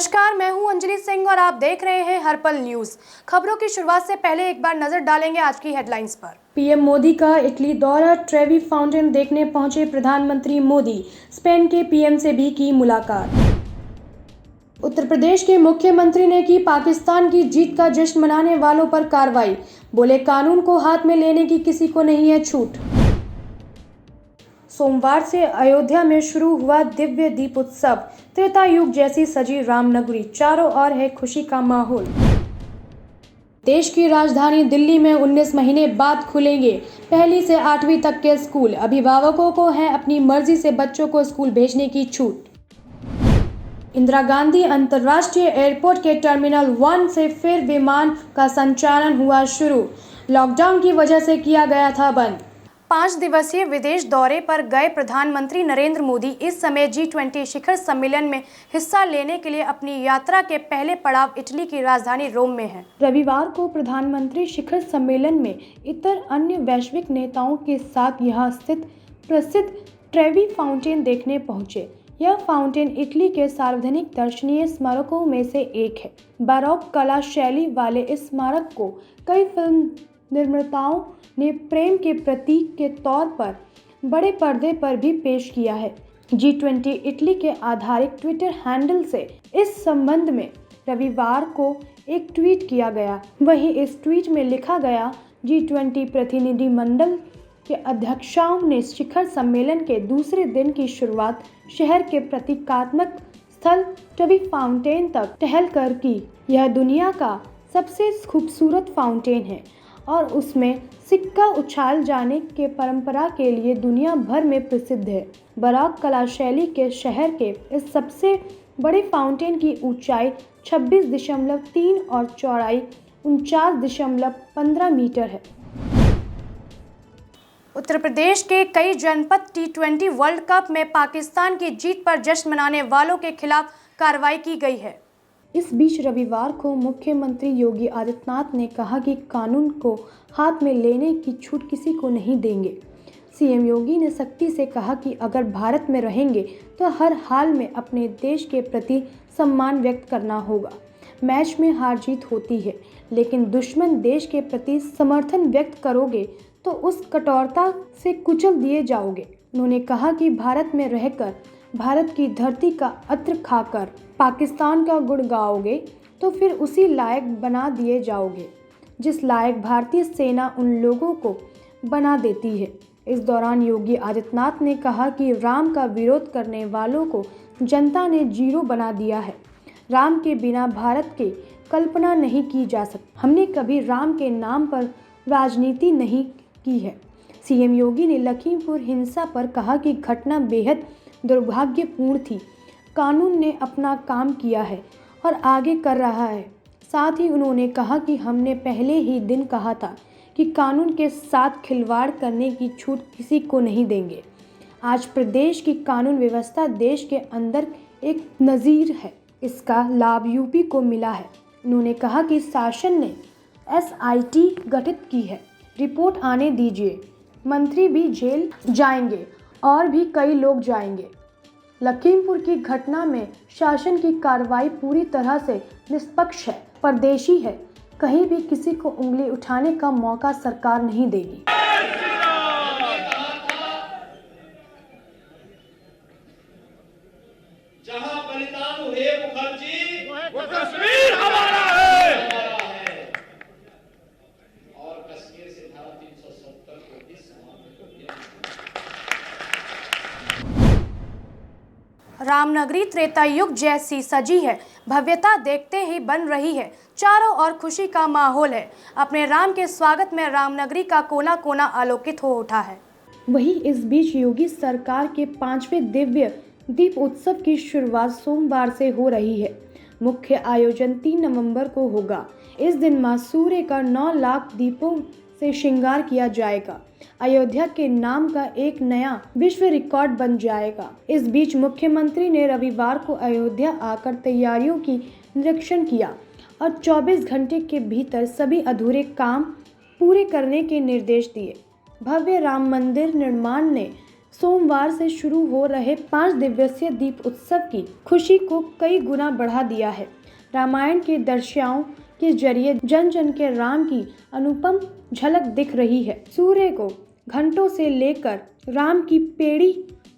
नमस्कार, मैं हूं अंजलि सिंह और आप देख रहे हैं हर पल न्यूज। खबरों की शुरुआत से पहले एक बार नजर डालेंगे आज की हेडलाइंस पर। पीएम मोदी का इटली दौरा, ट्रेवी फाउंटेन देखने पहुंचे प्रधानमंत्री मोदी, स्पेन के पीएम से भी की मुलाकात। उत्तर प्रदेश के मुख्यमंत्री ने की पाकिस्तान की जीत का जश्न मनाने वालों पर कार्रवाई, बोले कानून को हाथ में लेने की किसी को नहीं है छूट। सोमवार से अयोध्या में शुरू हुआ दिव्य दीप उत्सव, त्रेता युग जैसी सजी रामनगरी, चारों ओर है खुशी का माहौल। देश की राजधानी दिल्ली में 19 महीने बाद खुलेंगे 1ली से 8वीं तक के स्कूल, अभिभावकों को है अपनी मर्जी से बच्चों को स्कूल भेजने की छूट। इंदिरा गांधी अंतर्राष्ट्रीय एयरपोर्ट के टर्मिनल 1 से फिर विमान का संचालन हुआ शुरू, लॉकडाउन की वजह से किया गया था बंद। 5 दिवसीय विदेश दौरे पर गए प्रधानमंत्री नरेंद्र मोदी इस समय G20 शिखर सम्मेलन में हिस्सा लेने के लिए अपनी यात्रा के पहले पड़ाव इटली की राजधानी रोम में है। रविवार को प्रधानमंत्री शिखर सम्मेलन में इतर अन्य वैश्विक नेताओं के साथ यहां स्थित प्रसिद्ध ट्रेवी फाउंटेन देखने पहुंचे। यह फाउंटेन इटली के सार्वजनिक दर्शनीय स्मारकों में से एक है। बारोक कला शैली वाले इस स्मारक को कई फिल्म निर्माताओं ने प्रेम के प्रतीक के तौर पर बड़े पर्दे पर भी पेश किया है। G20 इटली के आधारित ट्विटर हैंडल से इस संबंध में रविवार को एक ट्वीट किया गया। वहीं इस ट्वीट में लिखा गया, G20 प्रतिनिधिमंडल के अध्यक्षों ने शिखर सम्मेलन के दूसरे दिन की शुरुआत शहर के प्रतीकात्मक स्थल ट्रेवी फाउंटेन तक टहल कर की। यह दुनिया का सबसे खूबसूरत फाउंटेन है और उसमें सिक्का उछाल जाने के परंपरा के लिए दुनिया भर में प्रसिद्ध है। बारोक कला शैली के शहर के इस सबसे बड़े फाउंटेन की ऊंचाई 26.3 और चौड़ाई 49.15 मीटर है। उत्तर प्रदेश के कई जनपद T20 वर्ल्ड कप में पाकिस्तान की जीत पर जश्न मनाने वालों के खिलाफ कार्रवाई की गई है। इस बीच रविवार को मुख्यमंत्री योगी आदित्यनाथ ने कहा कि कानून को हाथ में लेने की छूट किसी को नहीं देंगे। सीएम योगी ने सख्ती से कहा कि अगर भारत में रहेंगे तो हर हाल में अपने देश के प्रति सम्मान व्यक्त करना होगा। मैच में हार जीत होती है, लेकिन दुश्मन देश के प्रति समर्थन व्यक्त करोगे तो उस कठोरता से कुचल दिए जाओगे। उन्होंने कहा कि भारत में रहकर भारत की धरती का अत्र खाकर पाकिस्तान का गुण गाओगे तो फिर उसी लायक बना दिए जाओगे जिस लायक भारतीय सेना उन लोगों को बना देती है। इस दौरान योगी आदित्यनाथ ने कहा कि राम का विरोध करने वालों को जनता ने जीरो बना दिया है। राम के बिना भारत की कल्पना नहीं की जा सकती। हमने कभी राम के नाम पर राजनीति नहीं की है। सीएम योगी ने लखीमपुर हिंसा पर कहा कि घटना बेहद दुर्भाग्यपूर्ण थी। कानून ने अपना काम किया है और आगे कर रहा है। साथ ही उन्होंने कहा कि हमने पहले ही दिन कहा था कि कानून के साथ खिलवाड़ करने की छूट किसी को नहीं देंगे। आज प्रदेश की कानून व्यवस्था देश के अंदर एक नज़ीर है। इसका लाभ यूपी को मिला है। उन्होंने कहा कि शासन ने SIT गठित की है, रिपोर्ट आने दीजिए। मंत्री भी जेल जाएंगे और भी कई लोग जाएंगे। लखीमपुर की घटना में शासन की कार्रवाई पूरी तरह से निष्पक्ष है, परदेशी है। कहीं भी किसी को उंगली उठाने का मौका सरकार नहीं देगी। जहां बलिदान हुए मुखर्जी, वो कश्मीर हमारा है और कश्मीर से धारा 370 को इस समाप्त कर दिया। रामनगरी त्रेता युग जैसी सजी है, भव्यता देखते ही बन रही है, चारों ओर खुशी का माहौल है। अपने राम के स्वागत में रामनगरी का कोना कोना आलोकित हो उठा है। वहीं इस बीच योगी सरकार के 5वें दिव्य दीप उत्सव की शुरुआत सोमवार से हो रही है। मुख्य आयोजन 3 नवंबर को होगा। इस दिन मां सूर्य का 9 लाख दीपों से श्रृंगार किया जाएगा। अयोध्या के नाम का एक नया विश्व रिकॉर्ड बन जाएगा। इस बीच मुख्यमंत्री ने रविवार को अयोध्या आकर तैयारियों की निरीक्षण किया और 24 घंटे के भीतर सभी अधूरे काम पूरे करने के निर्देश दिए। भव्य राम मंदिर निर्माण ने सोमवार से शुरू हो रहे 5 दिवसीय दीप उत्सव की खुशी को कई गुना बढ़ा दिया है। रामायण के दृश्यों के जरिए जन जन के राम की अनुपम झलक दिख रही है। सूर्य को घंटों से लेकर राम की पेड़ी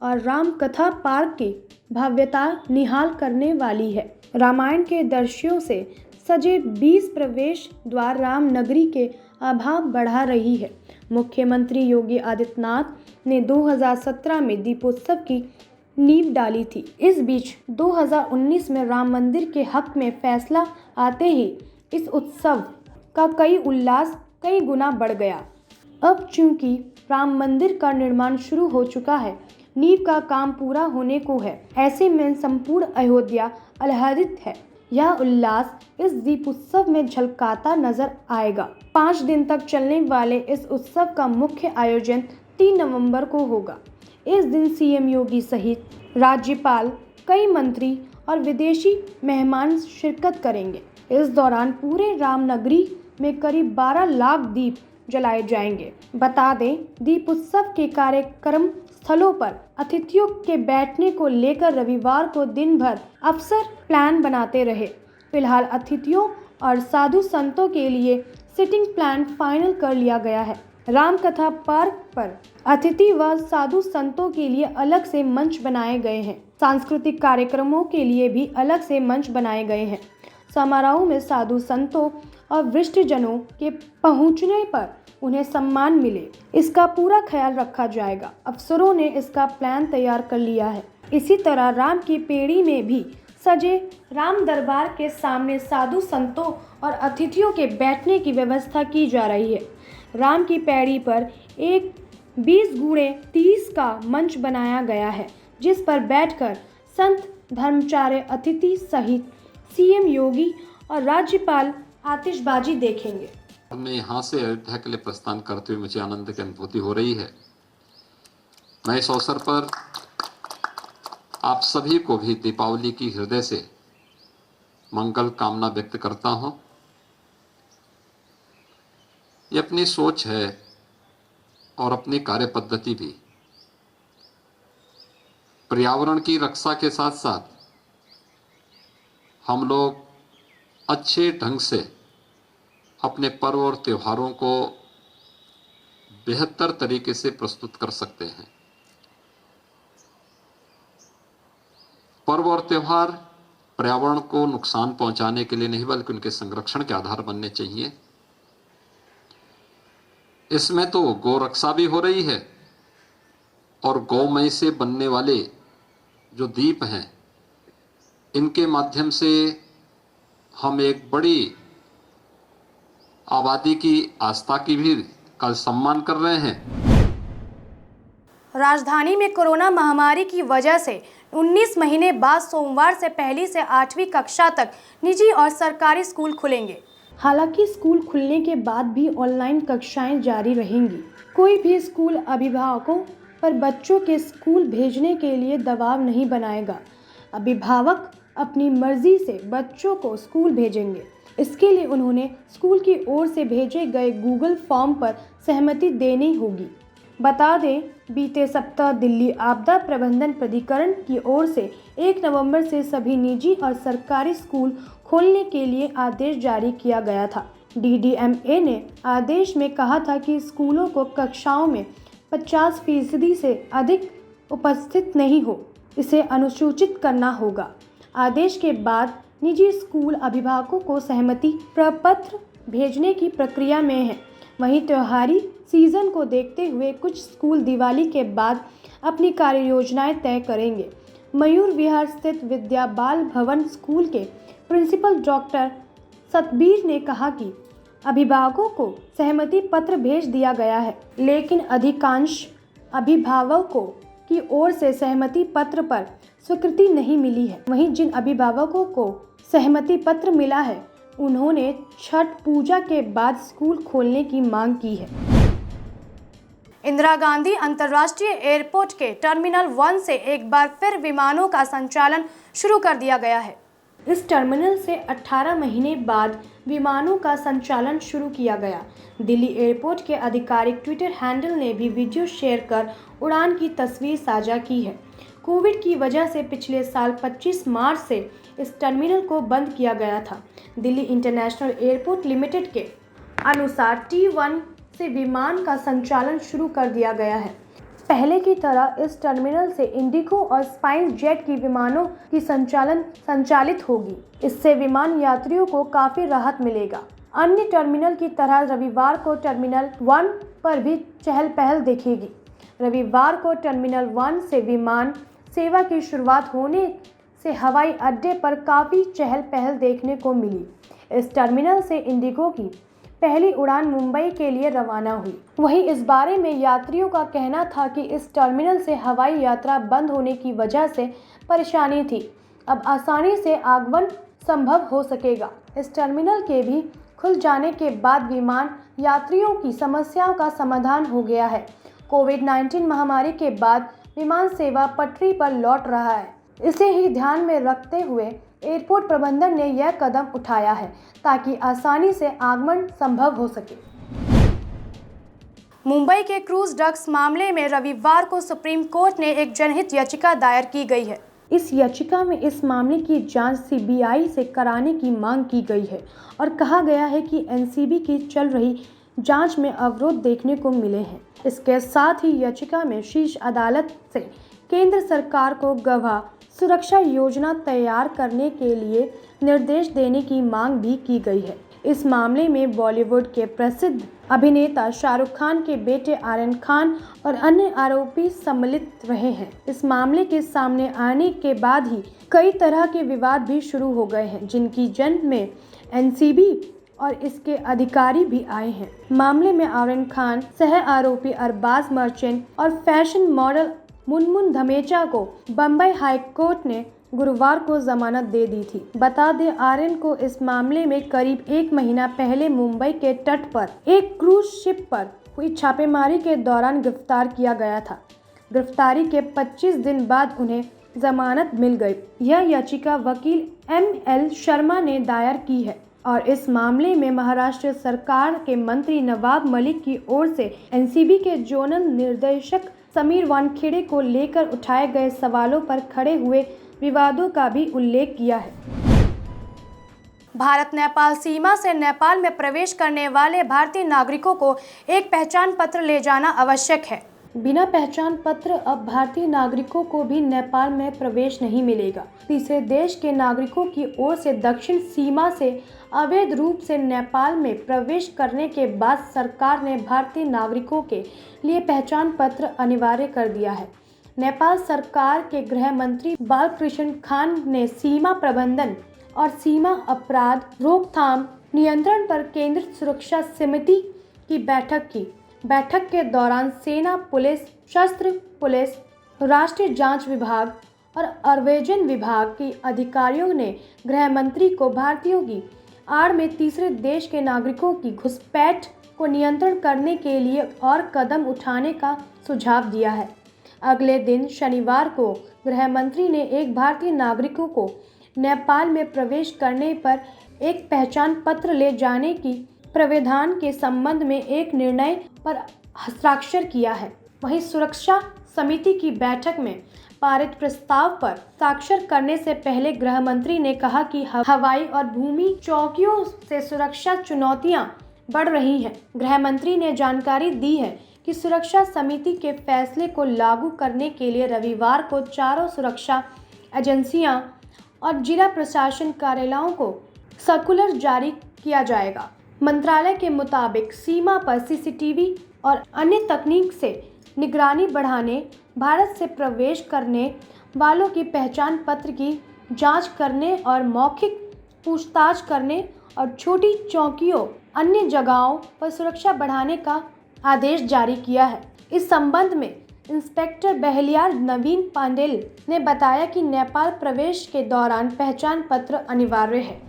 और राम कथा पार्क की भव्यता निहाल करने वाली है। रामायण के दृश्यों से सजे 20 प्रवेश द्वार राम नगरी के आभा बढ़ा रही है। मुख्यमंत्री योगी आदित्यनाथ ने 2017 में दीपोत्सव की नींव डाली थी। इस बीच 2019 में राम मंदिर के हक में फैसला आते ही इस उत्सव का उल्लास कई गुना बढ़ गया। अब चूंकि राम मंदिर का निर्माण शुरू हो चुका है, नींव का काम पूरा होने को है, ऐसे में संपूर्ण अयोध्या आह्लादित है। यह उल्लास इस दीप उत्सव में झलकाता नजर आएगा। 5 दिन तक चलने वाले इस उत्सव का मुख्य आयोजन 3 नवंबर को होगा। इस दिन सीएम योगी सहित राज्यपाल, कई मंत्री और विदेशी मेहमान शिरकत करेंगे। इस दौरान पूरे रामनगरी में करीब 12 लाख दीप जलाए जाएंगे। बता दें, दीप उत्सव के कार्यक्रम स्थलों पर अतिथियों के बैठने को लेकर रविवार को दिन भर अफसर प्लान बनाते रहे। फिलहाल अतिथियों और साधु संतों के लिए सिटिंग प्लान फाइनल कर लिया गया है। राम कथा पार्क पर अतिथि व साधु संतों के लिए अलग से मंच बनाए गए हैं। सांस्कृतिक कार्यक्रमों के लिए भी अलग से मंच बनाए गए हैं। समारोह में साधु संतों और वृष्टिजनों के पहुंचने पर उन्हें सम्मान मिले, इसका पूरा ख्याल रखा जाएगा। अफसरों ने इसका प्लान तैयार कर लिया है। इसी तरह राम की पेड़ी में भी सजे राम दरबार के सामने साधु संतों और अतिथियों के बैठने की व्यवस्था की जा रही है। राम की पैड़ी पर एक 20x30 का मंच बनाया गया है, जिस पर बैठकर संत, धर्माचार्य, अतिथि सहित सीएम योगी और राज्यपाल आतिशबाजी देखेंगे। मैं यहाँ से अयोध्या के लिए प्रस्थान करते हुए मुझे आनंद की अनुभूति हो रही है। मैं इस अवसर पर आप सभी को भी दीपावली की हृदय से मंगल कामना व्यक्त करता हूँ। ये अपनी सोच है और अपनी कार्य पद्धति भी। पर्यावरण की रक्षा के साथ साथ हम लोग अच्छे ढंग से अपने पर्व और त्योहारों को बेहतर तरीके से प्रस्तुत कर सकते हैं। पर्व और त्योहार पर्यावरण को नुकसान पहुंचाने के लिए नहीं, बल्कि उनके संरक्षण के आधार बनने चाहिए। इसमें तो गौ रक्षा भी हो रही है और गौमय से बनने वाले जो दीप हैं, इनके माध्यम से हम एक बड़ी आबादी की आस्था की भी का सम्मान कर रहे हैं। राजधानी में कोरोना महामारी की वजह से 19 महीने बाद सोमवार से 1ली से 8वीं कक्षा तक निजी और सरकारी स्कूल खुलेंगे। हालांकि स्कूल खुलने के बाद भी ऑनलाइन कक्षाएं जारी रहेंगी। कोई भी स्कूल अभिभावकों पर बच्चों के स्कूल भेजने के लिए दबाव नहीं बनाएगा। अभिभावक अपनी मर्जी से बच्चों को स्कूल भेजेंगे। इसके लिए उन्होंने स्कूल की ओर से भेजे गए गूगल फॉर्म पर सहमति देनी होगी। बता दें, बीते सप्ताह दिल्ली आपदा प्रबंधन प्राधिकरण की ओर से 1 नवंबर से सभी निजी और सरकारी स्कूल खोलने के लिए आदेश जारी किया गया था। डीडीएमए ने आदेश में कहा था कि स्कूलों को कक्षाओं में 50% से अधिक उपस्थित नहीं हो, इसे अनुसूचित करना होगा। आदेश के बाद निजी स्कूल अभिभावकों को सहमति प्रपत्र भेजने की प्रक्रिया में है। वहीं त्योहारी सीजन को देखते हुए कुछ स्कूल दिवाली के बाद अपनी कार्य योजनाएं तय करेंगे। मयूर विहार स्थित विद्या बाल भवन स्कूल के प्रिंसिपल डॉक्टर सतबीर ने कहा कि अभिभावकों को सहमति पत्र भेज दिया गया है, लेकिन अधिकांश अभिभावकों की ओर से सहमति पत्र पर स्वीकृति नहीं मिली है। वहीं जिन अभिभावकों को सहमति पत्र मिला है, उन्होंने छठ पूजा के बाद स्कूल खोलने की मांग की है। इंदिरा गांधी अंतर्राष्ट्रीय एयरपोर्ट के टर्मिनल 1 से एक बार फिर विमानों का संचालन शुरू कर दिया गया है। इस टर्मिनल से 18 महीने बाद विमानों का संचालन शुरू किया गया। दिल्ली एयरपोर्ट के आधिकारिक ट्विटर हैंडल ने भी वीडियो शेयर कर उड़ान की तस्वीर साझा की है। कोविड की वजह से पिछले साल 25 मार्च से इस टर्मिनल को बंद किया गया था। दिल्ली इंटरनेशनल एयरपोर्ट लिमिटेड के अनुसार T1 से विमान का संचालन शुरू कर दिया गया है। पहले की तरह इस टर्मिनल से इंडिगो और स्पाइस जेट की विमानों की संचालित होगी। इससे विमान यात्रियों को काफ़ी राहत मिलेगा। अन्य टर्मिनल की तरह रविवार को टर्मिनल 1 पर भी चहल पहल दिखेगी। रविवार को टर्मिनल 1 से विमान सेवा की शुरुआत होने से हवाई अड्डे पर काफ़ी चहल पहल देखने को मिली। इस टर्मिनल से इंडिगो की पहली उड़ान मुंबई के लिए रवाना हुई। वहीं इस बारे में यात्रियों का कहना था कि इस टर्मिनल से हवाई यात्रा बंद होने की वजह से परेशानी थी, अब आसानी से आगमन संभव हो सकेगा। इस टर्मिनल के भी खुल जाने के बाद विमान यात्रियों की समस्याओं का समाधान हो गया है। कोविड-19 महामारी के बाद विमान सेवा पटरी पर लौट रहा है। इसे ही ध्यान में रखते हुए एयरपोर्ट प्रबंधन ने यह कदम उठाया है ताकि आसानी से आगमन संभव हो सके। मुंबई के क्रूज ड्रग्स मामले में रविवार को सुप्रीम कोर्ट ने एक जनहित याचिका दायर की गई है। इस याचिका में इस मामले की जांच सीबीआई से कराने की मांग की गई है और कहा गया है कि एनसीबी की चल रही जांच में अवरोध देखने को मिले हैं। इसके साथ ही याचिका में शीर्ष अदालत से केंद्र सरकार को गवाह सुरक्षा योजना तैयार करने के लिए निर्देश देने की मांग भी की गई है। इस मामले में बॉलीवुड के प्रसिद्ध अभिनेता शाहरुख खान के बेटे आर्यन खान और अन्य आरोपी सम्मिलित रहे हैं। इस मामले के सामने आने के बाद ही कई तरह के विवाद भी शुरू हो गए हैं, जिनकी जन्म में एनसीबी और इसके अधिकारी भी आए हैं। मामले में आर्यन खान, सह आरोपी अरबाज मर्चेंट और फैशन मॉडल मुनमुन धमेचा को बम्बई हाई कोर्ट ने गुरुवार को जमानत दे दी थी। बता दें, आर्यन को इस मामले में करीब 1 महीना पहले मुंबई के तट पर एक क्रूज शिप पर हुई छापेमारी के दौरान गिरफ्तार किया गया था। गिरफ्तारी के 25 दिन बाद उन्हें जमानत मिल गई। यह याचिका वकील ML शर्मा ने दायर की है और इस मामले में महाराष्ट्र सरकार के मंत्री नवाब मलिक की ओर से एनसीबी के जोनल निर्देशक समीर वानखेड़े को लेकर उठाए गए सवालों पर खड़े हुए विवादों का भी उल्लेख किया है। भारत नेपाल सीमा से नेपाल में प्रवेश करने वाले भारतीय नागरिकों को एक पहचान पत्र ले जाना आवश्यक है। बिना पहचान पत्र अब भारतीय नागरिकों को भी नेपाल में प्रवेश नहीं मिलेगा। तीसरे देश के नागरिकों की ओर से दक्षिण सीमा से अवैध रूप से नेपाल में प्रवेश करने के बाद सरकार ने भारतीय नागरिकों के लिए पहचान पत्र अनिवार्य कर दिया है। नेपाल सरकार के गृह मंत्री बालकृष्ण खान ने सीमा प्रबंधन और सीमा अपराध रोकथाम नियंत्रण पर केंद्रीय सुरक्षा समिति की बैठक की। बैठक के दौरान सेना, पुलिस, सशस्त्र पुलिस, राष्ट्रीय जांच विभाग और अर्वेजन विभाग के अधिकारियों ने गृह मंत्री को भारतीयों की आड़ में तीसरे देश के नागरिकों की घुसपैठ को नियंत्रण करने के लिए और कदम उठाने का सुझाव दिया है। अगले दिन शनिवार को गृह मंत्री ने एक भारतीय नागरिकों को नेपाल में प्रवेश करने पर एक पहचान पत्र ले जाने की प्रावधान के संबंध में एक निर्णय पर हस्ताक्षर किया है। वहीं सुरक्षा समिति की बैठक में पारित प्रस्ताव पर हस्ताक्षर करने से पहले गृह मंत्री ने कहा कि हवाई और भूमि चौकियों से सुरक्षा चुनौतियां बढ़ रही हैं। गृह मंत्री ने जानकारी दी है कि सुरक्षा समिति के फैसले को लागू करने के लिए रविवार को चारों सुरक्षा एजेंसियां और जिला प्रशासन कार्यालयों को सर्कुलर जारी किया जाएगा। मंत्रालय के मुताबिक सीमा पर सीसीटीवी और अन्य तकनीक से निगरानी बढ़ाने, भारत से प्रवेश करने वालों की पहचान पत्र की जांच करने और मौखिक पूछताछ करने और छोटी चौकियों अन्य जगहों पर सुरक्षा बढ़ाने का आदेश जारी किया है। इस संबंध में इंस्पेक्टर बहलियार नवीन पांडेल ने बताया कि नेपाल प्रवेश के दौरान पहचान पत्र अनिवार्य है।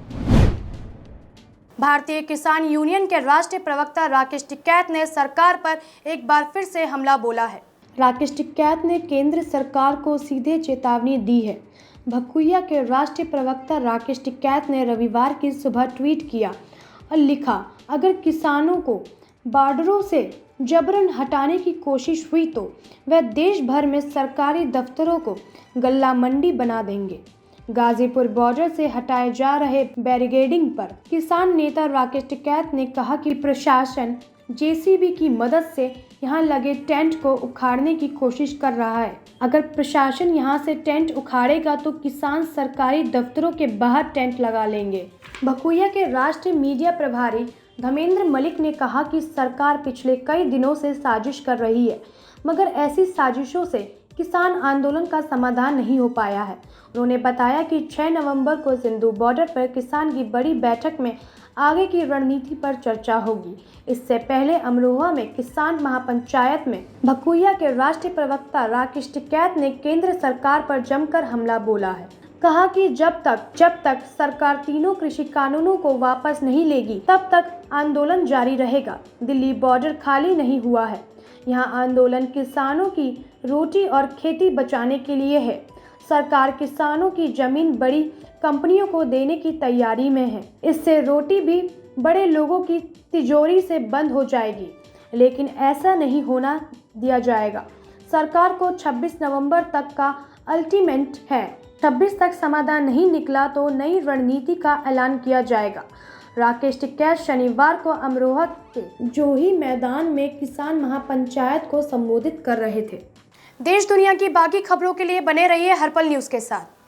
भारतीय किसान यूनियन के राष्ट्रीय प्रवक्ता राकेश टिकैत ने सरकार पर एक बार फिर से हमला बोला है। राकेश टिकैत ने केंद्र सरकार को सीधे चेतावनी दी है। भकुइया के राष्ट्रीय प्रवक्ता राकेश टिकैत ने रविवार की सुबह ट्वीट किया और लिखा, अगर किसानों को बॉर्डरों से जबरन हटाने की कोशिश हुई तो वह देश भर में सरकारी दफ्तरों को गल्ला मंडी बना देंगे। गाजीपुर बॉर्डर से हटाए जा रहे बैरिकेडिंग पर किसान नेता राकेश टिकैत ने कहा कि प्रशासन जेसीबी की मदद से यहां लगे टेंट को उखाड़ने की कोशिश कर रहा है। अगर प्रशासन यहां से टेंट उखाड़ेगा तो किसान सरकारी दफ्तरों के बाहर टेंट लगा लेंगे। भकुइया के राष्ट्रीय मीडिया प्रभारी धर्मेंद्र मलिक ने कहा कि सरकार पिछले कई दिनों से साजिश कर रही है, मगर ऐसी साजिशों से किसान आंदोलन का समाधान नहीं हो पाया है। उन्होंने बताया कि 6 नवंबर को सिंधु बॉर्डर पर किसान की बड़ी बैठक में आगे की रणनीति पर चर्चा होगी। इससे पहले अमरोहा में किसान महापंचायत में भकुइया के राष्ट्रीय प्रवक्ता राकेश टिकैत ने केंद्र सरकार पर जमकर हमला बोला है। कहा कि जब तक सरकार तीनों कृषि कानूनों को वापस नहीं लेगी तब तक आंदोलन जारी रहेगा। दिल्ली बॉर्डर खाली नहीं हुआ है, यहाँ आंदोलन किसानों की रोटी और खेती बचाने के लिए है। सरकार किसानों की जमीन बड़ी कंपनियों को देने की तैयारी में है। इससे रोटी भी बड़े लोगों की तिजोरी से बंद हो जाएगी, लेकिन ऐसा नहीं होना दिया जाएगा। सरकार को 26 नवंबर तक का अल्टीमेट है। 26 तक समाधान नहीं निकला तो नई रणनीति का ऐलान किया जाएगा। राकेश टिकैत शनिवार को अमरोहा के जोही मैदान में किसान महापंचायत को संबोधित कर रहे थे। देश दुनिया की बाकी खबरों के लिए बने रहिए हर्पल न्यूज़ के साथ।